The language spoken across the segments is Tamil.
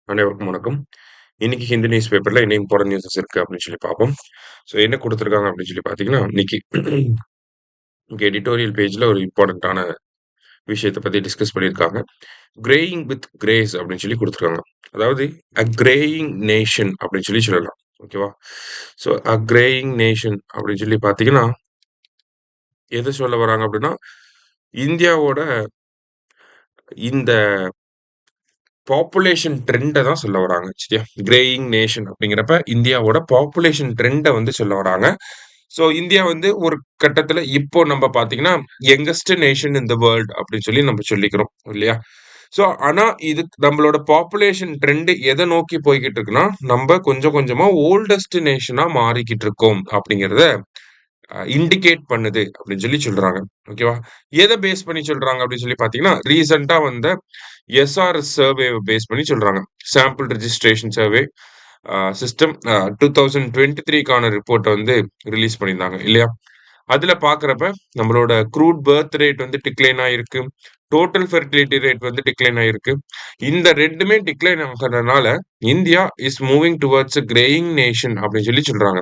அனைவருக்கும் வணக்கம். இன்னைக்கு ஹிந்து நியூஸ் பேப்பர்ல என்ன இம்பார்ட்டன்ட் நியூஸஸ் இருக்கு அப்படின்னு சொல்லி பார்ப்போம். ஸோ என்ன குடுத்துருக்காங்க அப்படின்னு சொல்லி பார்த்தீங்கன்னா, இன்னைக்கு இங்க எடிட்டோரியல் பேஜ்ல ஒரு இம்பார்ட்டன்ட்டான விஷயத்த பத்தி டிஸ்கஸ் பண்ணியிருக்காங்க. "கிரேயிங் வித் கிரேஸ்" அப்படின்னு சொல்லி குடுத்துருக்காங்க. அதாவது "அ கிரேயிங் நேஷன்" அப்படின்னு சொல்லி சொல்லலாம். ஓகேவா? ஸோ "அ கிரேயிங் நேஷன்" அப்படின்னு சொல்லி பார்த்தீங்கன்னா, எத சொல்ல வராங்க அப்படின்னா, இந்தியாவோட இந்த பாப்புலேஷன் ட்ரெண்ட தான் சொல்ல வராங்க. சரியா? கிரேயிங் நேஷன் அப்படிங்கிறப்ப இந்தியாவோட பாப்புலேஷன் ட்ரெண்ட வந்து சொல்ல வராங்க. ஸோ இந்தியா வந்து ஒரு கட்டத்துல இப்போ நம்ம பார்த்தீங்கன்னா, youngest nation in the world அப்படின்னு சொல்லி நம்ம சொல்லிக்கிறோம் இல்லையா? ஸோ ஆனா இது நம்மளோட பாப்புலேஷன் ட்ரெண்ட் எத நோக்கி போய்க்கிட்டு இருக்குன்னா, நம்ப கொஞ்சம் கொஞ்சமா ஓல்டஸ்ட் நேஷனா மாறிக்கிட்டு இருக்கோம் அப்படிங்கிறத இண்டிகேட் பண்ணுது அப்படின்னு சொல்லி சொல்றாங்க. ஓகேவா? எத பேஸ் பண்ணி சொல்றாங்க அப்படின்னு சொல்லி பார்த்தீங்கன்னா, ரீசென்ட்டா வந்த எஸ்ஆர்எஸ் சர்வேவ பேஸ் பண்ணி சொல்றாங்க. சாம்பிள் ரிஜிஸ்ட்ரேஷன் சர்வே சிஸ்டம் 2023க்கான ரிப்போர்ட்ட வந்து ரிலீஸ் பண்ணியிருந்தாங்க இல்லையா? அதுல பார்க்குறப்ப நம்மளோட க்ரூட் பர்த் ரேட் வந்து டிக்ளைன் ஆயிருக்கு. டோட்டல் ஃபெர்டிலிட்டி ரேட் வந்து டிக்ளைன் ஆயிருக்கு. இந்த 2மே டிக்ளைன் ஆகுறதுனால, India is moving towards a greying nation அப்படின்னு சொல்லி சொல்றாங்க.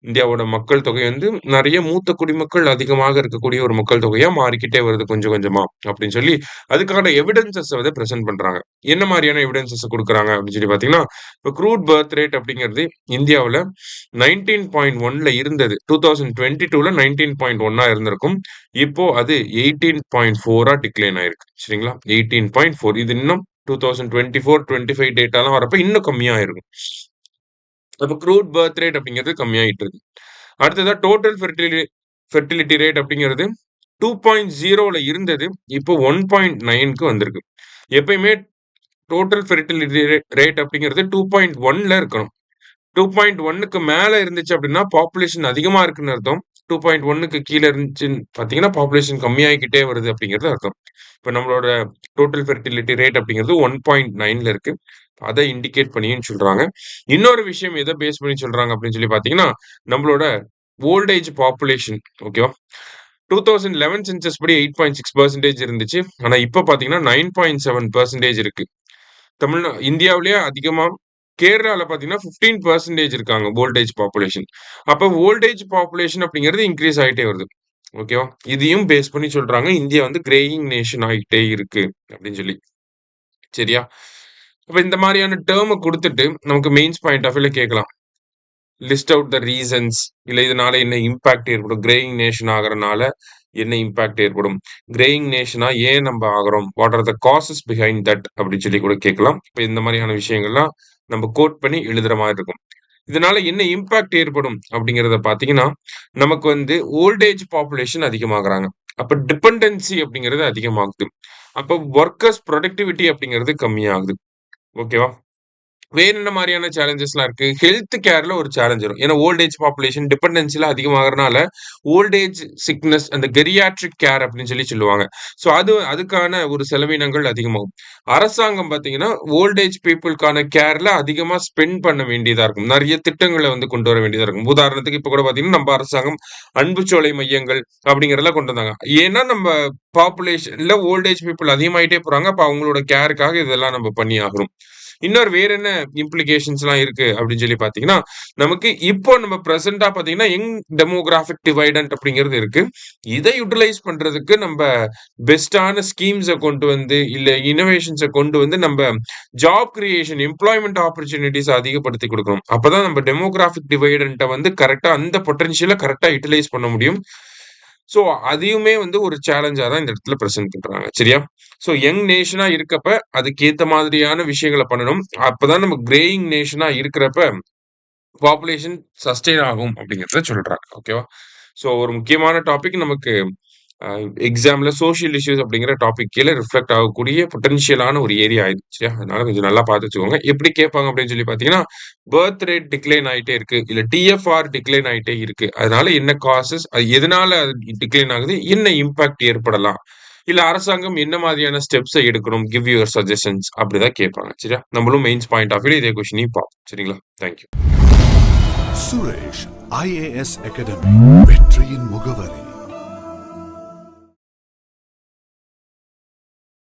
இந்தியாவோட மக்கள் தொகை வந்து நெறைய மூத்த குடிமக்கள் அதிகமாக இருக்கக்கூடிய ஒரு மக்கள் தொகையா மாறிக்கிட்டே வருது கொஞ்சம் கொஞ்சமா அப்படின்னு சொல்லி, அதுக்கான எவிடன்ஸஸ வந்து பிரசன்ட் பண்றாங்க. என்ன மாரியான எவிடன்ஸஸ குடுக்குறாங்க அப்படின்னு சொல்லி பார்த்தீங்கன்னா, இப்ப க்ரூட் பர்த் ரேட் அப்படிங்கிறது இந்தியாவுல 19.1ல இருந்தது. 2022ல 19.1ஆ இருந்திருக்கும். இப்போ அது 18.4ஆ டிக்ளைன் ஆயிருக்கு. சரிங்களா? 18.4 இது இன்னும் 2024, 25 டேட்டாலாம் வரப்ப இன்னும் கம்மியாயிருக்கும். அப்ப க்ரூட் பர்த் ரேட் அப்படிங்கிறது கம்மியாயிட்டு இருக்கு. அடுத்ததா டோட்டல் ஃபெர்டிலிட்டி ரேட் அப்படிங்கிறது 2.0ல இருந்தது. இப்போ 1.9க்கு வந்திருக்கு. எப்பயுமே டோட்டல் ஃபெர்டிலிட்டி ரேட் அப்படிங்கிறது 2.1ல இருக்கணும். 2.1க்கு மேல இருந்துச்சு அப்படின்னா, பாப்புலேஷன் அதிகமா இருக்குன்னு அர்த்தம். 2.1க்கு கீழ இருந்துச்சுன்னு பார்த்தீங்கன்னா, பாப்புலேஷன் கம்மியாகிக்கிட்டே வருது அப்படிங்கிறது அர்த்தம். இப்ப நம்மளோட டோட்டல் ஃபெர்டிலிட்டி ரேட் அப்படிங்கிறது 1.9ல இருக்கு. அத இண்டிகேட் பண்ணியும் சொல்றாங்க. இன்னொரு விஷயம் எத பேஸ் பண்ணி சொல்றாங்க அப்படின்னு சொல்லி பார்த்தீங்கன்னா, நம்மளோட ஓல்ட் ஏஜ் பாப்புலேஷன் ஓகேவா? 2011 சென்சஸ் படி 8.6% இருந்துச்சு. ஆனா இப்ப பார்த்தீங்கன்னா 9.7% இருக்கு. இந்தியாவிலேயே அதிகமா கேரளால பார்த்தீங்கன்னா 15% இருக்காங்க வோல்டேஜ் பாப்புலேஷன். அப்ப வோல்டேஜ் பாப்புலேஷன் அப்படிங்கிறது இன்கிரீஸ் ஆயிட்டே வருது. ஓகேவா? இதையும் பேஸ் பண்ணி சொல்றாங்க. இந்தியா வந்து கிரேயிங் நேஷன் ஆயிட்டே இருக்கு அப்படின்னு சொல்லி. சரியா? அப்ப இந்த மாரியான டெர்ம குடுத்துட்டு நமக்கு மெயின்ஸ் பாயிண்ட் ஆஃப் வியூல கேட்கலாம். லிஸ்ட் அவுட் த ரீசன்ஸ் இல்ல இதனால என்ன இம்பாக்ட் ஏற்படும்? கிரேயிங் நேஷன் ஆகுறனால என்ன இம்பாக்ட் ஏற்படும்? கிரேயிங் நேஷனா ஏன் நம்ப ஆகுறோம்? What are the causes behind that அப்படின்னு சொல்லி கூட கேட்கலாம். இப்ப இந்த மாரியான விஷயங்கள்லாம் நம்ம கோட் பண்ணி எழுதுற மாரி இருக்கும். இதனால என்ன இம்பாக்ட் ஏற்படும் அப்படிங்கிறத பார்த்தீங்கன்னா, நமக்கு வந்து ஓல்ட் ஏஜ் பாப்புலேஷன் அதிகமாகுறாங்க. அப்ப டிபெண்டன்சி அப்படிங்கிறது அதிகமாகுது. அப்ப வொர்க்கர்ஸ் புரொடக்டிவிட்டி அப்படிங்கிறது கம்மியாகுது. ஓகேவா? வேற என்ன மாரியான சேலஞ்சஸ்லாம் இருக்கு? ஹெல்த் கேர்ல ஒரு சேலஞ்ச் வரும். ஏன்னா ஓல்ட் ஏஜ் பாப்புலேஷன் டிபெண்டன்சிலாம் அதிகமாகறனால, ஓல்ட் ஏஜ் சிக்னஸ் அந்த கெரியாட்ரிக் கேர் அப்படின்னு சொல்லி சொல்லுவாங்க. ஸோ அதுக்கான ஒரு செலவினங்கள் அதிகமாகும். அரசாங்கம் பார்த்தீங்கன்னா, ஓல்ட் ஏஜ் பீப்பிள்க்கான கேர்ல அதிகமா ஸ்பெண்ட் பண்ண வேண்டியதா இருக்கும். நெறைய திட்டங்கள வந்து கொண்டு வர வேண்டியதா இருக்கும். உதாரணத்துக்கு இப்ப கூட பார்த்தீங்கன்னா, நம்ம அரசாங்கம் அன்புச்சோலை மையங்கள் அப்படிங்கிறதெல்லாம் கொண்டு வந்தாங்க. ஏன்னா நம்ம பாப்புலேஷன்ல ஓல்ட் ஏஜ் பீப்பிள் அதிகமாயிட்டே போறாங்க. அப்ப அவங்களோட கேருக்காக இதெல்லாம் நம்ம பண்ணி ஆகணும். இன்னொரு வேற என்ன இம்ப்ளிகேஷன்ஸ்லாம் இருக்கு அப்படின்னு சொல்லி பார்த்தீங்கன்னா, நமக்கு இப்போ நம்ம பிரசென்ட்டா பார்த்தீங்கன்னா, யங் டெமோகிராபிக் டிவைடன்ட் அப்படிங்கிறது இருக்கு. இத யுட்டிலைஸ் பண்றதுக்கு நம்ப பெஸ்ட்டான ஸ்கீம்ஸ கொண்டு வந்து, இல்ல இன்னோவேஷன்ஸ கொண்டு வந்து நம்ப ஜாப் கிரியேஷன், எம்ப்ளாய்மென்ட் ஆப்பர்ச்சுனிட்டீஸ அதிகப்படுத்தி குடுக்கணும். அப்பதான் நம்ம டெமோகிராபிக் டிவைடன்ட்ட வந்து கரெக்ட்டா அந்த பொட்டன்ஷியல கரெக்ட்டா யுட்டிலைஸ் பண்ண முடியும். ஸோ அதையுமே வந்து ஒரு சேலஞ்சா தான் இந்த இடத்துல பிரசன்ட் பண்றாங்க. சரியா? ஸோ யங் நேஷனா இருக்கப்ப, அதுக்கேத்த மாதிரியான விஷயங்கள பண்ணணும். அப்பதான் நம்ம கிரேயிங் நேஷனா இருக்கிறப்ப, பாப்புலேஷன் சஸ்டெயின் ஆகும் அப்படிங்கிறத சொல்றாங்க. ஓகேவா? ஸோ ஒரு முக்கியமான டாபிக் நமக்கு அ எக்ஸாம்ல சோசியல் இஷ்யூஸ் அப்படிங்கிற டாபிக் கீழ ரிஃப்ளெக்ட் ஆகக்கூடிய பொட்டன்ஷியலான ஒரு ஏரியா இது. சரியா? அதனால கொஞ்சம் நல்லா பார்த்து வச்சுக்கோங்க. எப்படி கேட்பாங்க அப்படின்னு சொல்லி பார்த்தீங்கன்னா, பர்த் ரேட் டிக்ளைன் ஆயிட்டே இருக்கு. இல்ல டிஎஃப்ஆர் டிக்ளைன் ஆயிட்டே இருக்கு. அதனால என்ன காசஸ்? அது எதனால அது டிக்ளைன் ஆகுது? என்ன இம்பாக்ட் ஏற்படலாம்? இல்ல அரசாங்கம் என்ன மாதிரியான ஸ்டெப்ஸ எடுக்கணும்? கிவ் யுவர் சஜஷன்ஸ் அப்படிதான் கேட்பாங்க. சரியா? நம்மளும் மெயின்ஸ் பாயிண்ட் ஆஃப் வியூல இதே கொஸ்டினையும் பார்ப்போம். சரிங்களா? Thank you. Suresh IAS academy வெற்றியின் முகவரி.